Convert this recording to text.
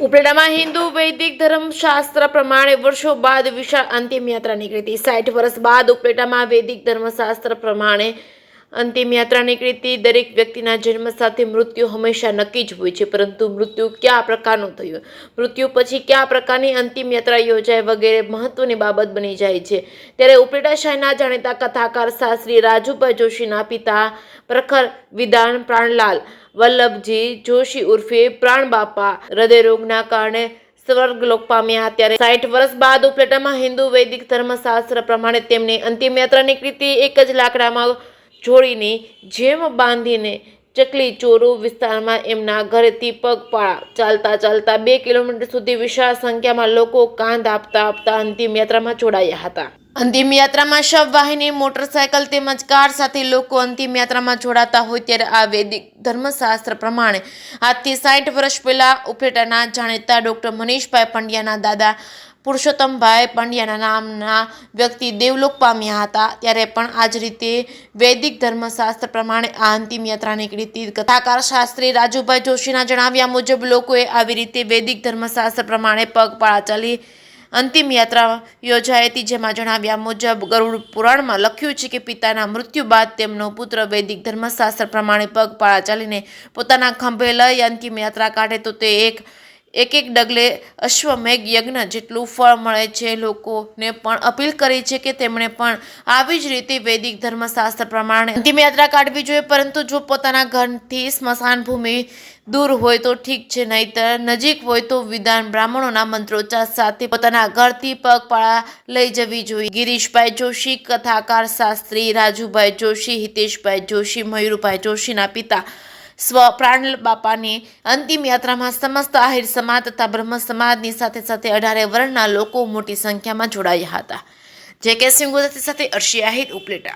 ઉપલેટામાં હિન્દુ વૈદિક ધર્મશાસ્ત્ર પ્રમાણે વર્ષો બાદ વિશાળ અંતિમ યાત્રા નીકળી હતી। 60 વર્ષ બાદ ઉપલેટામાં વૈદિક ધર્મશાસ્ત્ર પ્રમાણે અંતિમ યાત્રા નીકળી હતી। દરેક વ્યક્તિના જન્મ સાથે મૃત્યુ હંમેશા નક્કી જ હોય છે, પરંતુ મૃત્યુ કયા પ્રકારનું થયું, મૃત્યુ પછી કયા પ્રકારની અંતિમ યાત્રા યોજાય વગેરે મહત્વની બાબત બની જાય છે। ત્યારે ઉપલેટા શહેરના જાણીતા કથાકાર શાસ્ત્રી રાજુભાઈ જોશીના પિતા પ્રખર વિદ્વાન પ્રાણલાલ વલ્લભજી જોશી ઉર્ફે પ્રાણબાપા હૃદયરોગના કારણે સ્વર્ગલોક પામ્યા। ત્યારે 60 વર્ષ બાદ ઉપલેટામાં હિન્દુ વૈદિક ધર્મશાસ્ત્ર પ્રમાણે તેમની અંતિમ યાત્રા નીકળી હતી। એક જ લાકડામાં જોડીની જેમ બાંધીને ચકલી ચોરો વિસ્તારમાં એમના ઘરેથી પગપાળા ચાલતા 2 કિલોમીટર સુધી વિશાળ સંખ્યામાં લોકો કાંધ આપતા અંતિમ યાત્રામાં જોડાયા હતા। અંતિમ યાત્રામાં શવવાહિની, મોટરસાયકલ તેમજ કાર સાથે લોકો અંતિમ યાત્રામાં જોડાતા હોય ત્યારે આ વૈદિક ધર્મશાસ્ત્ર પ્રમાણે આજથી 60 વર્ષ પહેલા ઉપલેટાના જાણીતા ડોક્ટર મનીષભાઈ પંડ્યાના દાદા પુરુષોત્તમભાઈ પંડ્યાના નામના વ્યક્તિ દેવલોક પામ્યા હતા। ત્યારે પણ આ જ રીતે વૈદિક ધર્મશાસ્ત્ર પ્રમાણે આ અંતિમ યાત્રા નીકળી હતી। કથાકાર શાસ્ત્રી રાજુભાઈ જોશીના જણાવ્યા મુજબ લોકોએ આવી રીતે વૈદિક ધર્મશાસ્ત્ર પ્રમાણે પગપાળા ચાલી અંતિમ યાત્રા યોજાઈ હતી। જેમાં જણાવ્યા મુજબ ગરુડ પુરાણમાં લખ્યું છે કે પિતાના મૃત્યુ બાદ તેમનો પુત્ર વૈદિક ધર્મશાસ્ત્ર પ્રમાણે પગપાળા ચાલીને પોતાના ખંભે લઈ અંતિમ યાત્રા કાઢે તો તે એક ડગલે અશ્વમેઘ યજ્ઞ જેટલું ફળ મળે છે। લોકોને પણ અપીલ કરી છે કે તેમણે પણ આવી જ રીતે વૈદિક ધર્મશાસ્ત્ર પ્રમાણે અંતિમ યાત્રા કાઢવી જોઈએ, પરંતુ જો પોતાના ઘરથી સ્મશાન ભૂમિ દૂર હોય તો ઠીક છે, નહીતર નજીક હોય તો વિદ્વાન બ્રાહ્મણોના મંત્રોચ્ચાર સાથે પોતાના ઘરથી પગપાળા લઈ જવી જોઈએ। ગિરીશભાઈ જોશી, કથાકાર શાસ્ત્રી રાજુભાઈ જોશી, હિતેશભાઈ જોશી, મયુરભાઈ જોશીના પિતા પ્રાણબાપાની અંતિમ યાત્રામાં સમસ્ત આહિર સમાજ તથા બ્રહ્મ સમાજની સાથે 18 વર્ણના લોકો મોટી સંખ્યામાં જોડાયા હતા। જે કે સિંહ ગુજરાતી સાથે અર્શી આહિર, ઉપલેટા।